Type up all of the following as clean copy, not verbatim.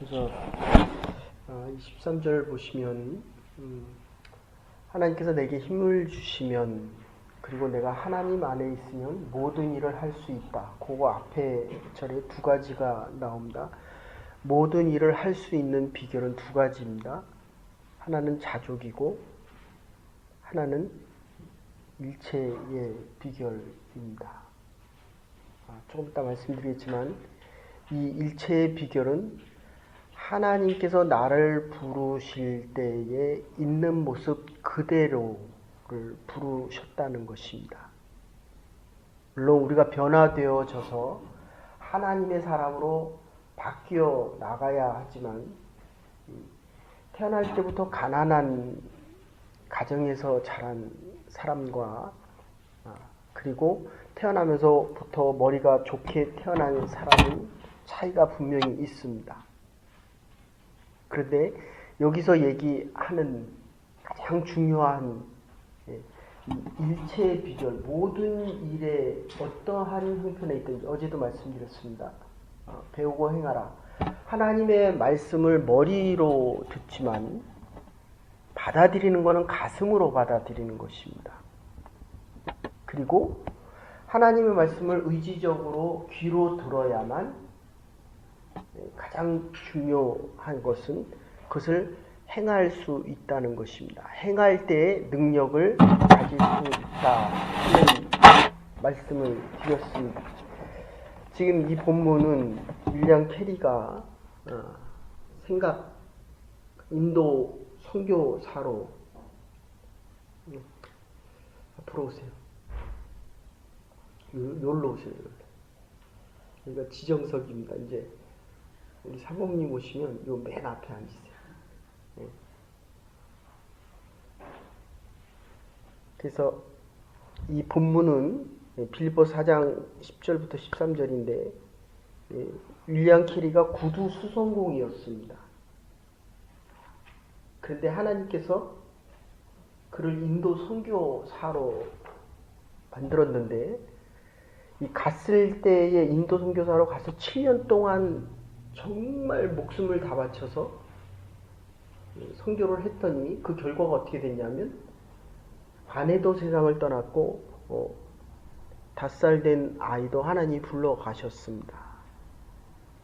그래서 13절 보시면 하나님께서 내게 힘을 주시면 그리고 내가 하나님 안에 있으면 모든 일을 할 수 있다. 그거 앞에 절에 두 가지가 나옵니다. 모든 일을 할 수 있는 비결은 두 가지입니다. 하나는 자족이고 하나는 일체의 비결입니다. 조금 이따 말씀드리겠지만 이 일체의 비결은 하나님께서 나를 부르실 때에 있는 모습 그대로를 부르셨다는 것입니다. 물론 우리가 변화되어져서 하나님의 사람으로 바뀌어 나가야 하지만 태어날 때부터 가난한 가정에서 자란 사람과 그리고 태어나면서부터 머리가 좋게 태어난 사람은 차이가 분명히 있습니다. 그런데 여기서 얘기하는 가장 중요한 일체의 비결, 모든 일에 어떠한 형편에 있든지 어제도 말씀드렸습니다. 배우고 행하라. 하나님의 말씀을 머리로 듣지만 받아들이는 것은 가슴으로 받아들이는 것입니다. 그리고 하나님의 말씀을 의지적으로 귀로 들어야만 가장 중요한 것은 그것을 행할 수 있다는 것입니다. 행할 때의 능력을 가질 수 있다 하는 말씀을 드렸습니다. 지금 이 본문은 윌리엄 캐리가 인도 선교사로 앞으로 오세요. 여기로 오세요. 여기가 지정석입니다. 이제 우리 사모님 오시면 요 맨 앞에 앉으세요. 네. 그래서 이 본문은 빌립보 4장 10절부터 13절인데 윌리엄 캐리가 구두 수성공이었습니다. 그런데 하나님께서 그를 인도 선교사로 만들었는데 이 갔을 때의 인도 선교사로 가서 7년 동안 정말 목숨을 다 바쳐서 선교를 했더니 그 결과가 어떻게 됐냐면 아내도 세상을 떠났고 5살 된 아이도 하나님이 불러 가셨습니다.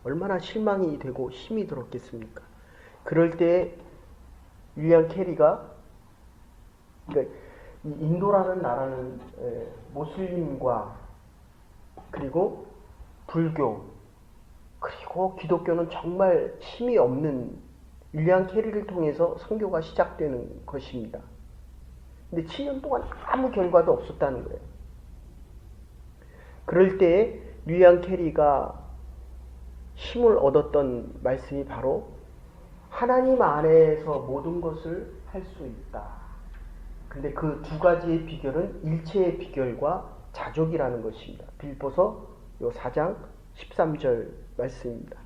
얼마나 실망이 되고 힘이 들었겠습니까? 그럴 때 윌리엄 캐리가 그러니까 인도라는 나라는 모슬림과 그리고 불교 그리고 기독교는 정말 힘이 없는 윌리엄 캐리를 통해서 선교가 시작되는 것입니다. 근데 7년 동안 아무 결과도 없었다는 거예요. 그럴 때 윌리엄 캐리가 힘을 얻었던 말씀이 바로 하나님 안에서 모든 것을 할 수 있다. 근데 그 두 가지의 비결은 일체의 비결과 자족이라는 것입니다. 빌립보서 요 4장 13절 말씀입니다.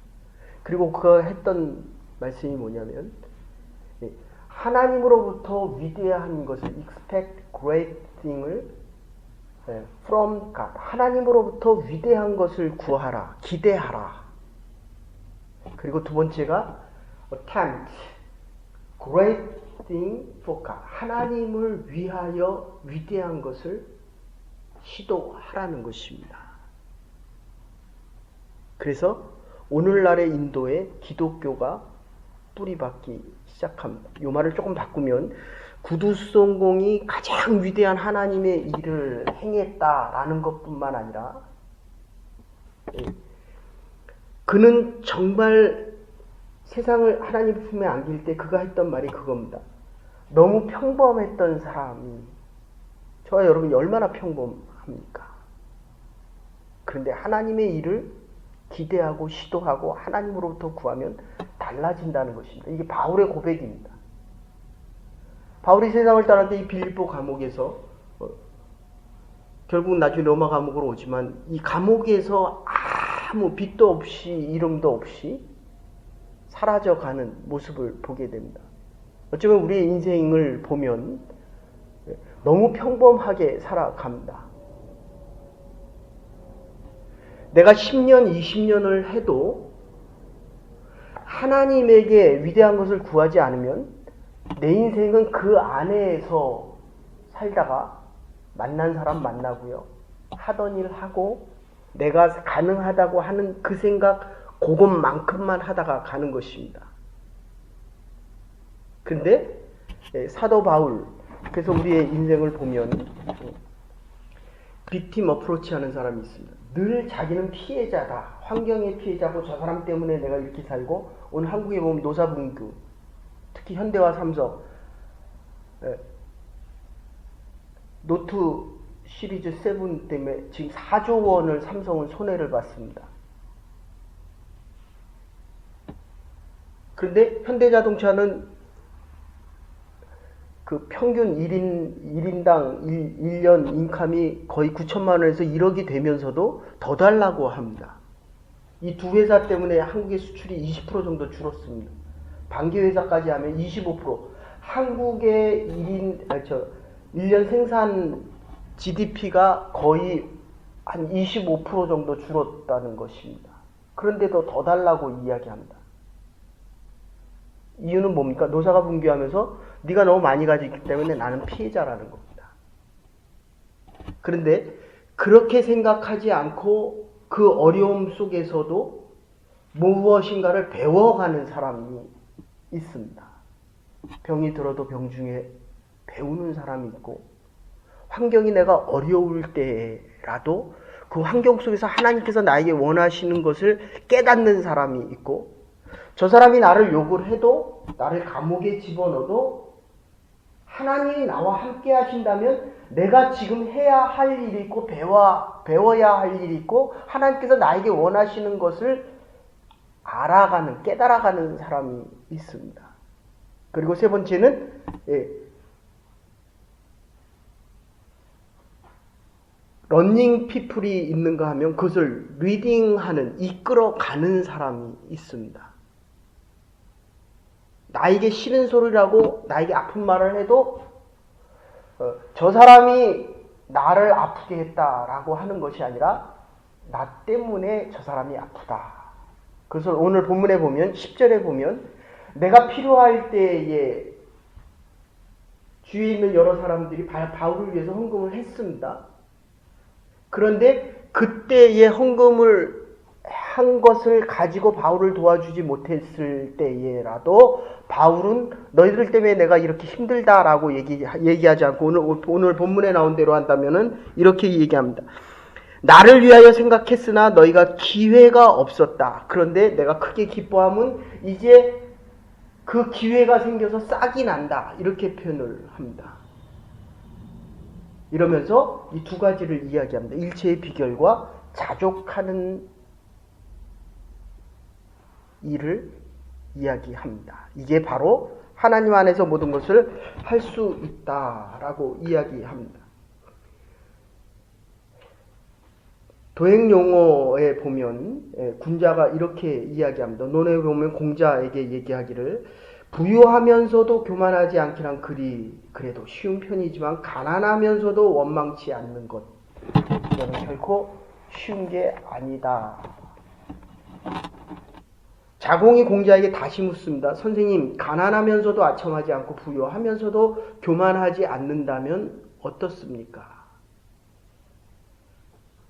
그리고 그가 했던 말씀이 뭐냐면 하나님으로부터 위대한 것을 expect great thing을 from God 하나님으로부터 위대한 것을 구하라, 기대하라. 그리고 두 번째가 attempt great thing for God 하나님을 위하여 위대한 것을 시도하라는 것입니다. 그래서 오늘날의 인도에 기독교가 뿌리박기 시작합니다. 이 말을 조금 바꾸면 구두성공이 가장 위대한 하나님의 일을 행했다라는 것뿐만 아니라 그는 정말 세상을 하나님 품에 안길 때 그가 했던 말이 그겁니다. 너무 평범했던 사람이 저와 여러분이 얼마나 평범합니까? 그런데 하나님의 일을 기대하고 시도하고 하나님으로부터 구하면 달라진다는 것입니다. 이게 바울의 고백입니다. 바울이 세상을 떠날 때 이 빌립보 감옥에서 결국 나중에 로마 감옥으로 오지만 이 감옥에서 아무 빛도 없이 이름도 없이 사라져가는 모습을 보게 됩니다. 어쩌면 우리의 인생을 보면 너무 평범하게 살아갑니다. 내가 10년, 20년을 해도 하나님에게 위대한 것을 구하지 않으면 내 인생은 그 안에서 살다가 만난 사람 만나고요. 하던 일 하고 내가 가능하다고 하는 그 생각 그것만큼만 하다가 가는 것입니다. 근데 사도 바울, 그래서 우리의 인생을 보면 빅팀 어프로치 하는 사람이 있습니다. 늘 자기는 피해자다. 환경의 피해자고 저 사람 때문에 내가 이렇게 살고, 오늘 한국에 보면 노사분규, 특히 현대와 삼성, 노트 시리즈 7 때문에 지금 4조 원을 삼성은 손해를 봤습니다. 그런데 현대자동차는 그 평균 1인당 1년 인컴이 거의 9천만 원에서 1억이 되면서도 더 달라고 합니다. 이 두 회사 때문에 한국의 수출이 20% 정도 줄었습니다. 반기 회사까지 하면 25%. 한국의 1년 생산 GDP가 거의 한 25% 정도 줄었다는 것입니다. 그런데도 더 달라고 이야기합니다. 이유는 뭡니까? 노사가 분규하면서 네가 너무 많이 가지고 있기 때문에 나는 피해자라는 겁니다. 그런데 그렇게 생각하지 않고 그 어려움 속에서도 무엇인가를 배워가는 사람이 있습니다. 병이 들어도 병 중에 배우는 사람이 있고, 환경이 내가 어려울 때라도 그 환경 속에서 하나님께서 나에게 원하시는 것을 깨닫는 사람이 있고, 저 사람이 나를 욕을 해도, 나를 감옥에 집어넣어도 하나님이 나와 함께 하신다면 내가 지금 해야 할 일이 있고 배워야 할 일이 있고, 하나님께서 나에게 원하시는 것을 알아가는, 깨달아가는 사람이 있습니다. 그리고 세 번째는 러닝 피플이 있는가 하면 그것을 리딩하는, 이끌어가는 사람이 있습니다. 나에게 싫은 소리라고 나에게 아픈 말을 해도 저 사람이 나를 아프게 했다라고 하는 것이 아니라 나 때문에 저 사람이 아프다. 그래서 오늘 본문에 보면 10절에 보면 내가 필요할 때에 주위에 있는 여러 사람들이 바울을 위해서 헌금을 했습니다. 그런데 그때의 헌금을 한 것을 가지고 바울을 도와주지 못했을 때에라도 바울은 너희들 때문에 내가 이렇게 힘들다라고 얘기하지 않고 오늘 본문에 나온 대로 한다면은 이렇게 얘기합니다. 나를 위하여 생각했으나 너희가 기회가 없었다. 그런데 내가 크게 기뻐함은 이제 그 기회가 생겨서 싹이 난다. 이렇게 표현을 합니다. 이러면서 이 두 가지를 이야기합니다. 일체의 비결과 자족하는 일을 이야기합니다. 이게 바로 하나님 안에서 모든 것을 할 수 있다라고 이야기합니다. 도행 용어에 보면 군자가 이렇게 이야기합니다. 논에 보면 공자에게 얘기하기를 부유하면서도 교만하지 않기란 그래도 쉬운 편이지만 가난하면서도 원망치 않는 것, 이거는 결코 쉬운 게 아니다. 자공이 공자에게 다시 묻습니다. 선생님, 가난하면서도 아첨하지 않고 부유하면서도 교만하지 않는다면 어떻습니까?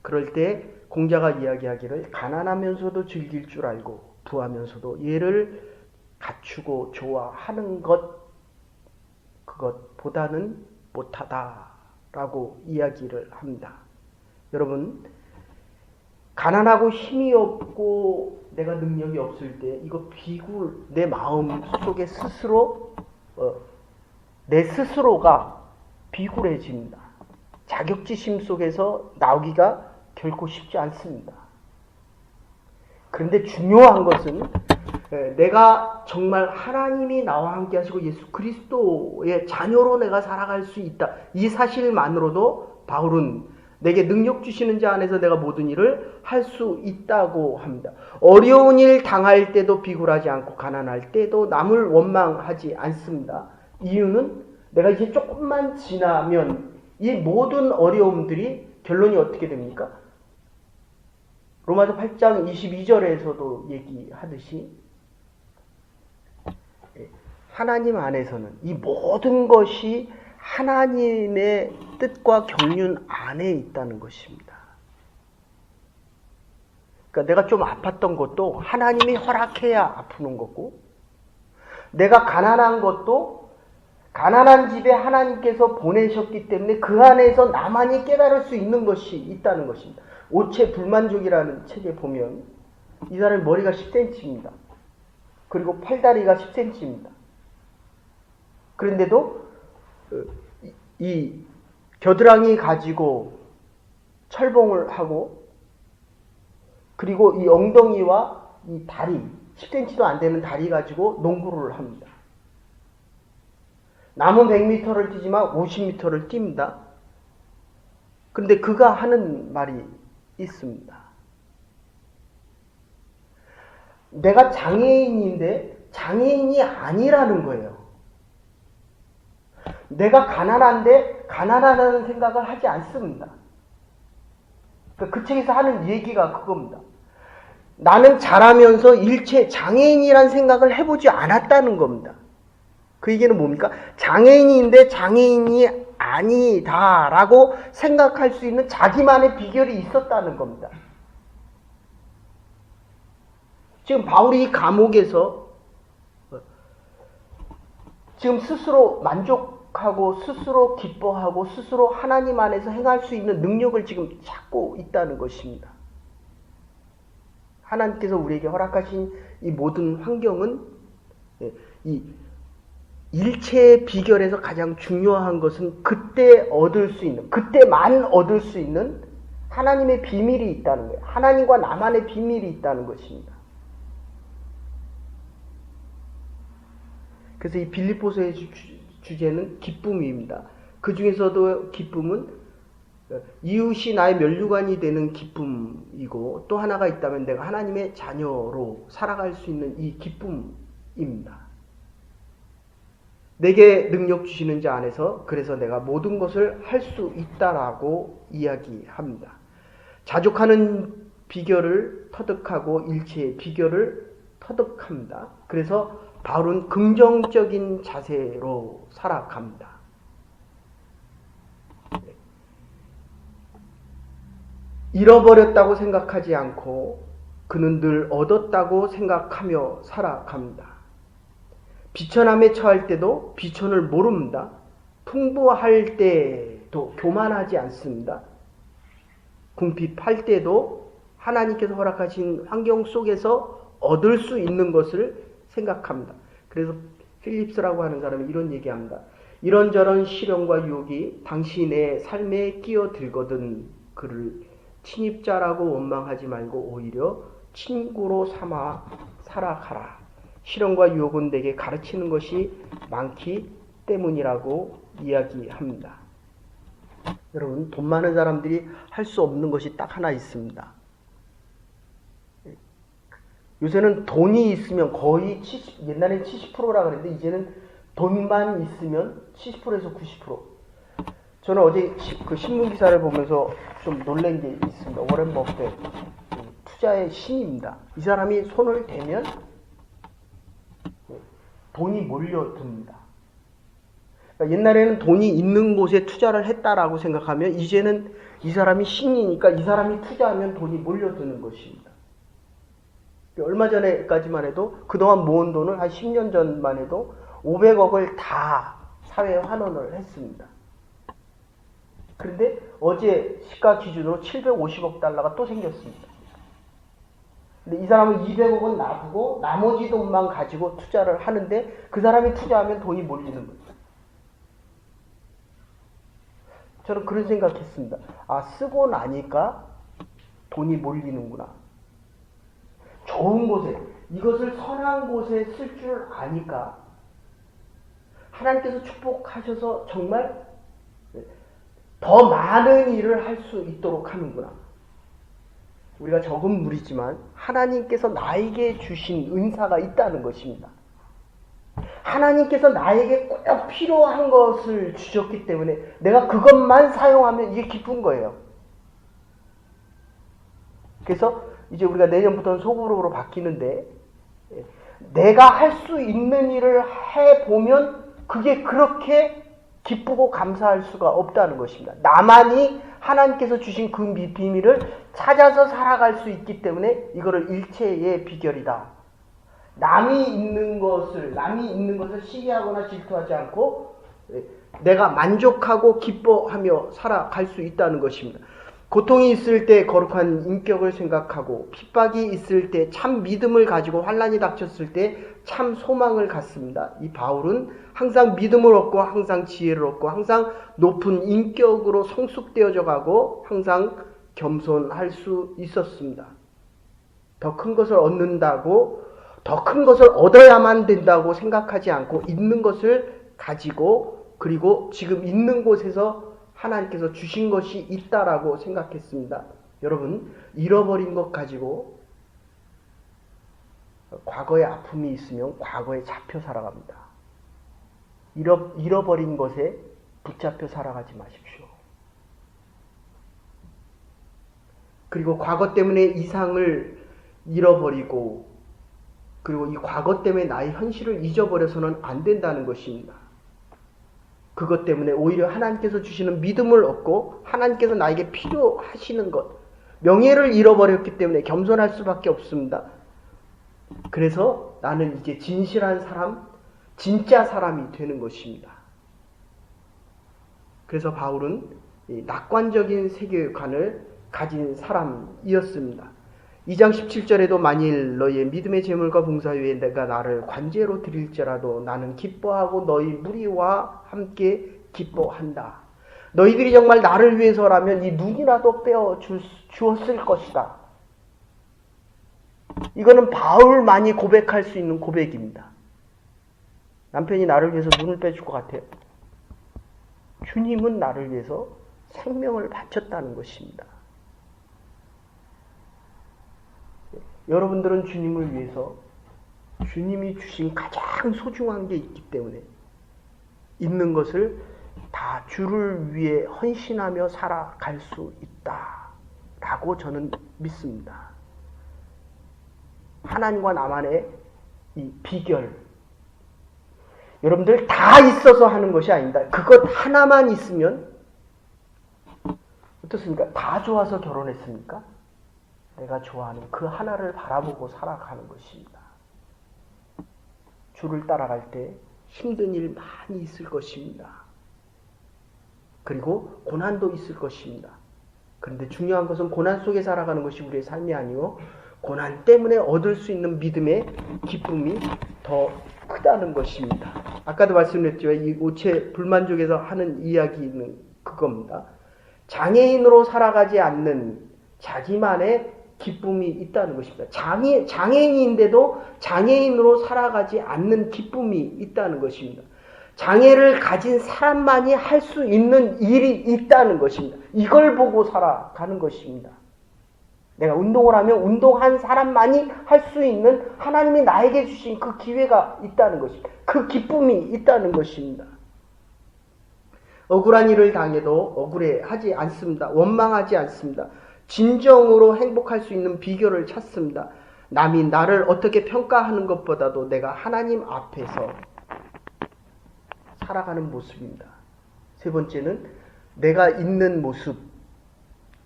그럴 때 공자가 이야기하기를 가난하면서도 즐길 줄 알고 부하면서도 예를 갖추고 좋아하는 그것보다는 못하다라고 이야기를 합니다. 여러분, 가난하고 힘이 없고 내가 능력이 없을 때 이거 내 마음 속에 내 스스로가 비굴해집니다. 자격지심 속에서 나오기가 결코 쉽지 않습니다. 그런데 중요한 것은 내가 정말 하나님이 나와 함께 하시고 예수 그리스도의 자녀로 내가 살아갈 수 있다. 이 사실만으로도 바울은 내게 능력 주시는 자 안에서 내가 모든 일을 할 수 있다고 합니다. 어려운 일 당할 때도 비굴하지 않고 가난할 때도 남을 원망하지 않습니다. 이유는 내가 이제 조금만 지나면 이 모든 어려움들이 결론이 어떻게 됩니까? 로마서 8장 22절에서도 얘기하듯이 하나님 안에서는 이 모든 것이 하나님의 뜻과 경륜 안에 있다는 것입니다. 그러니까 내가 좀 아팠던 것도 하나님이 허락해야 아프는 거고, 내가 가난한 것도 가난한 집에 하나님께서 보내셨기 때문에 그 안에서 나만이 깨달을 수 있는 것이 있다는 것입니다. 오체 불만족이라는 책에 보면 이 사람의 머리가 10cm입니다. 그리고 팔다리가 10cm입니다. 그런데도 이 겨드랑이 가지고 철봉을 하고, 그리고 이 엉덩이와 이 다리 10cm도 안 되는 다리 가지고 농구를 합니다. 남은 100m를 뛰지만 50m를 뜁니다. 그런데 그가 하는 말이 있습니다. 내가 장애인인데 장애인이 아니라는 거예요. 내가 가난한데 가난하다는 생각을 하지 않습니다. 그 책에서 하는 얘기가 그겁니다. 나는 자라면서 일체 장애인이란 생각을 해보지 않았다는 겁니다. 그 얘기는 뭡니까? 장애인인데 장애인이 아니다라고 생각할 수 있는 자기만의 비결이 있었다는 겁니다. 지금 바울이 이 감옥에서 지금 스스로 만족하고 스스로 기뻐하고 스스로 하나님 안에서 행할 수 있는 능력을 지금 찾고 있다는 것입니다. 하나님께서 우리에게 허락하신 이 모든 환경은 이 일체의 비결에서 가장 중요한 것은 그때 얻을 수 있는, 그때만 얻을 수 있는 하나님의 비밀이 있다는 거예요. 하나님과 나만의 비밀이 있다는 것입니다. 그래서 이 빌립보서의 주제는 기쁨입니다. 그 중에서도 기쁨은 이웃이 나의 면류관이 되는 기쁨이고, 또 하나가 있다면 내가 하나님의 자녀로 살아갈 수 있는 이 기쁨입니다. 내게 능력 주시는 자 안에서 그래서 내가 모든 것을 할 수 있다라고 이야기합니다. 자족하는 비결을 터득하고 일체의 비결을 터득합니다. 그래서 바울은 긍정적인 자세로 살아갑니다. 잃어버렸다고 생각하지 않고 그는 늘 얻었다고 생각하며 살아갑니다. 비천함에 처할 때도 비천을 모릅니다. 풍부할 때도 교만하지 않습니다. 궁핍할 때도 하나님께서 허락하신 환경 속에서 얻을 수 있는 것을 생각합니다. 그래서 필립스라고 하는 사람이 이런 얘기합니다. 이런저런 시련과 유혹이 당신의 삶에 끼어들거든 그를 친입자라고 원망하지 말고 오히려 친구로 삼아 살아가라. 시련과 유혹은 내게 가르치는 것이 많기 때문이라고 이야기합니다. 여러분, 돈 많은 사람들이 할 수 없는 것이 딱 하나 있습니다. 요새는 돈이 있으면 거의 옛날엔 70%라 그랬는데 이제는 돈만 있으면 70%에서 90%. 저는 어제 그 신문 기사를 보면서 좀 놀란 게 있습니다. 워렌 버핏, 투자의 신입니다. 이 사람이 손을 대면 돈이 몰려듭니다. 그러니까 옛날에는 돈이 있는 곳에 투자를 했다라고 생각하면 이제는 이 사람이 신이니까 이 사람이 투자하면 돈이 몰려드는 것입니다. 얼마 전에까지만 해도 그동안 모은 돈을 한 10년 전만 해도 500억을 다 사회에 환원을 했습니다. 그런데 어제 시가 기준으로 750억 달러가 또 생겼습니다. 근데 이 사람은 200억은 놔두고 나머지 돈만 가지고 투자를 하는데 그 사람이 투자하면 돈이 몰리는 거죠. 저는 그런 생각했습니다. 아, 쓰고 나니까 돈이 몰리는구나. 좋은 곳에, 이것을 선한 곳에 쓸 줄 아니까 하나님께서 축복하셔서 정말 더 많은 일을 할 수 있도록 하는구나. 우리가 적은 무리지만 하나님께서 나에게 주신 은사가 있다는 것입니다. 하나님께서 나에게 꼭 필요한 것을 주셨기 때문에 내가 그것만 사용하면 이게 기쁜 거예요. 그래서 이제 우리가 내년부터는 소그룹으로 바뀌는데 내가 할 수 있는 일을 해보면 그게 그렇게 기쁘고 감사할 수가 없다는 것입니다. 나만이 하나님께서 주신 그 비밀을 찾아서 살아갈 수 있기 때문에 이거를 일체의 비결이다. 남이 있는 것을 시기하거나 질투하지 않고 내가 만족하고 기뻐하며 살아갈 수 있다는 것입니다. 고통이 있을 때 거룩한 인격을 생각하고 핍박이 있을 때 참 믿음을 가지고 환난이 닥쳤을 때 참 소망을 갖습니다. 이 바울은 항상 믿음을 얻고 항상 지혜를 얻고 항상 높은 인격으로 성숙되어져 가고 항상 겸손할 수 있었습니다. 더 큰 것을 얻는다고 더 큰 것을 얻어야만 된다고 생각하지 않고 있는 것을 가지고 그리고 지금 있는 곳에서 하나님께서 주신 것이 있다라고 생각했습니다. 여러분, 잃어버린 것 가지고 과거의 아픔이 있으면 과거에 잡혀 살아갑니다. 잃어버린 것에 붙잡혀 살아가지 마십시오. 그리고 과거 때문에 이상을 잃어버리고 그리고 이 과거 때문에 나의 현실을 잊어버려서는 안 된다는 것입니다. 그것 때문에 오히려 하나님께서 주시는 믿음을 얻고 하나님께서 나에게 필요하시는 것, 명예를 잃어버렸기 때문에 겸손할 수밖에 없습니다. 그래서 나는 이제 진실한 사람, 진짜 사람이 되는 것입니다. 그래서 바울은 낙관적인 세계관을 가진 사람이었습니다. 2장 17절에도 만일 너희의 믿음의 제물과 봉사 위에 내가 나를 관제로 드릴지라도 나는 기뻐하고 너희 무리와 함께 기뻐한다. 너희들이 정말 나를 위해서라면 이 눈이라도 빼어 주었을 것이다. 이거는 바울만이 고백할 수 있는 고백입니다. 남편이 나를 위해서 눈을 빼줄 것 같아요. 주님은 나를 위해서 생명을 바쳤다는 것입니다. 여러분들은 주님을 위해서 주님이 주신 가장 소중한 게 있기 때문에 있는 것을 다 주를 위해 헌신하며 살아갈 수 있다라고 저는 믿습니다. 하나님과 나만의 이 비결, 여러분들 다 있어서 하는 것이 아닙니다. 그것 하나만 있으면 어떻습니까? 다 좋아서 결혼했습니까? 내가 좋아하는 그 하나를 바라보고 살아가는 것입니다. 주를 따라갈 때 힘든 일 많이 있을 것입니다. 그리고 고난도 있을 것입니다. 그런데 중요한 것은 고난 속에 살아가는 것이 우리의 삶이 아니고 고난 때문에 얻을 수 있는 믿음의 기쁨이 더 크다는 것입니다. 아까도 말씀드렸지만 이 오체 불만족에서 하는 이야기는 그겁니다. 장애인으로 살아가지 않는 자기만의 기쁨이 있다는 것입니다. 장애인인데도 장애인으로 살아가지 않는 기쁨이 있다는 것입니다. 장애를 가진 사람만이 할 수 있는 일이 있다는 것입니다. 이걸 보고 살아가는 것입니다. 내가 운동을 하면 운동한 사람만이 할 수 있는 하나님이 나에게 주신 그 기회가 있다는 것입니다. 그 기쁨이 있다는 것입니다. 억울한 일을 당해도 억울해하지 않습니다. 원망하지 않습니다. 진정으로 행복할 수 있는 비결을 찾습니다. 남이 나를 어떻게 평가하는 것보다도 내가 하나님 앞에서 살아가는 모습입니다. 세 번째는 내가 있는 모습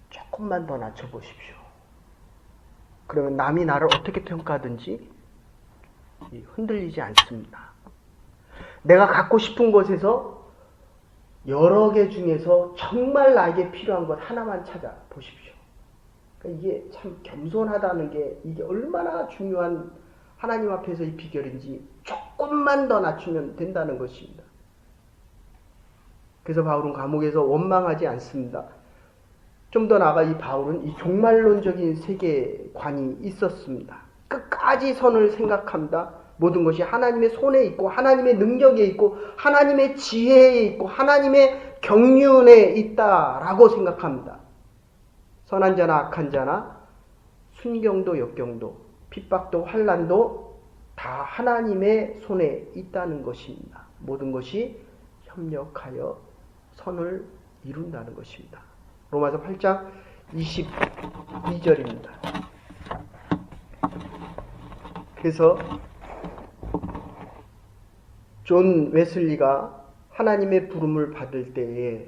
조금만 더 낮춰보십시오. 그러면 남이 나를 어떻게 평가하든지 흔들리지 않습니다. 내가 갖고 싶은 것에서 여러 개 중에서 정말 나에게 필요한 것 하나만 찾아보십시오. 그러니까 이게 참 겸손하다는 게 이게 얼마나 중요한 하나님 앞에서의 비결인지 조금만 더 낮추면 된다는 것입니다. 그래서 바울은 감옥에서 원망하지 않습니다. 좀 더 나아가 이 바울은 이 종말론적인 세계관이 있었습니다. 끝까지 선을 생각합니다. 모든 것이 하나님의 손에 있고 하나님의 능력에 있고 하나님의 지혜에 있고 하나님의 경륜에 있다라고 생각합니다. 선한 자나 악한 자나 순경도 역경도 핍박도 환난도 다 하나님의 손에 있다는 것입니다. 모든 것이 협력하여 선을 이룬다는 것입니다. 로마서 8장 22절입니다. 그래서 존 웨슬리가 하나님의 부름을 받을 때에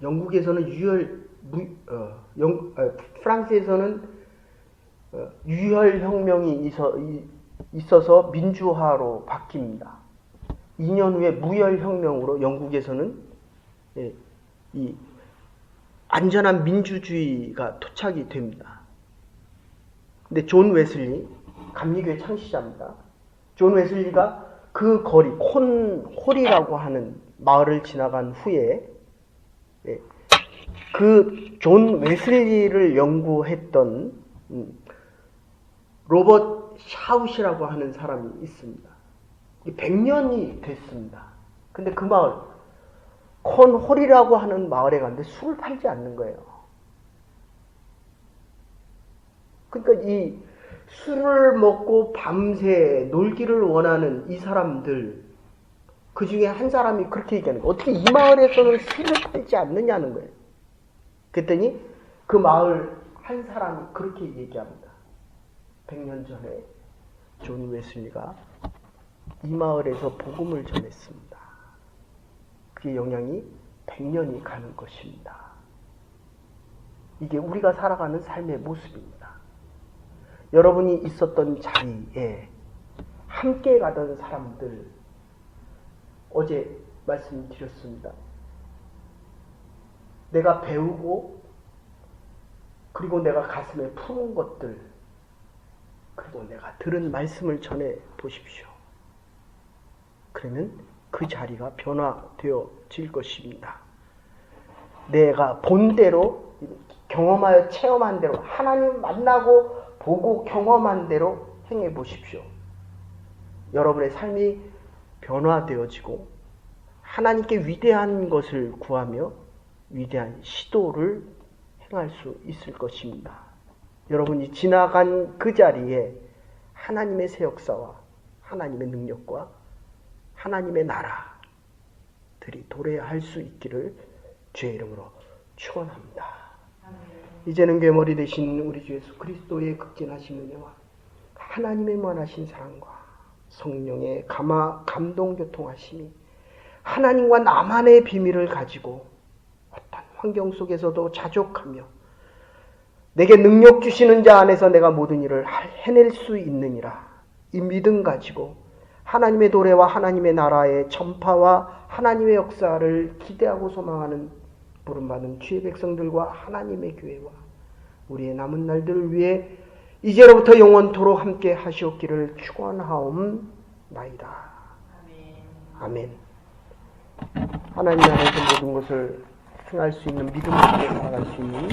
영국에서는 프랑스에서는 유혈혁명이 있어서 민주화로 바뀝니다. 2년 후에 무혈혁명으로 영국에서는 이 안전한 민주주의가 토착이 됩니다. 근데 존 웨슬리, 감리교회 창시자입니다. 존 웨슬리가 그 거리, 콘홀이라고 하는 마을을 지나간 후에 그 존 웨슬리를 연구했던 로버트 샤웃이라고 하는 사람이 있습니다. 100년이 됐습니다. 근데 그 마을, 콘홀이라고 하는 마을에 갔는데 술을 팔지 않는 거예요. 그러니까 이 술을 먹고 밤새 놀기를 원하는 이 사람들, 그 중에 한 사람이 그렇게 얘기하는 거예요. 어떻게 이 마을에서는 술을 팔지 않느냐는 거예요. 그랬더니 그 마을 한 사람이 그렇게 얘기합니다. 100년 전에 존 웨슬리가 이 마을에서 복음을 전했습니다. 그의 영향이 100년이 가는 것입니다. 이게 우리가 살아가는 삶의 모습입니다. 여러분이 있었던 자리에 함께 가던 사람들, 어제 말씀드렸습니다. 내가 배우고 그리고 내가 가슴에 품은 것들, 그리고 내가 들은 말씀을 전해 보십시오. 그러면 그 자리가 변화되어질 것입니다. 내가 본대로 경험하여 체험한 대로, 하나님 만나고 보고 경험한 대로 행해 보십시오. 여러분의 삶이 변화되어지고 하나님께 위대한 것을 구하며 위대한 시도를 행할 수 있을 것입니다. 여러분이 지나간 그 자리에 하나님의 새 역사와 하나님의 능력과 하나님의 나라들이 도래할 수 있기를 주의 이름으로 축원합니다. 이제는 괴머리 되신 우리 주 예수 그리스도의 극진하신 은혜와 하나님의 무한하신 사랑과 성령의 감동 교통하심이 하나님과 나만의 비밀을 가지고 어떤 환경 속에서도 자족하며 내게 능력 주시는 자 안에서 내가 모든 일을 해낼 수 있느니라, 이 믿음 가지고 하나님의 도래와 하나님의 나라의 전파와 하나님의 역사를 기대하고 소망하는 부름받은 주의 백성들과 하나님의 교회와 우리의 남은 날들을 위해 이제로부터 영원토록 함께 하시옵기를 축원하옵나이다. 아멘. 하나님 안에서 모든 것을 행할 수 있는 믿음 속에 나아갈 수 있는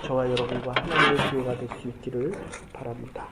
저와 여러분과 하나님의 교회가 될 수 있기를 바랍니다.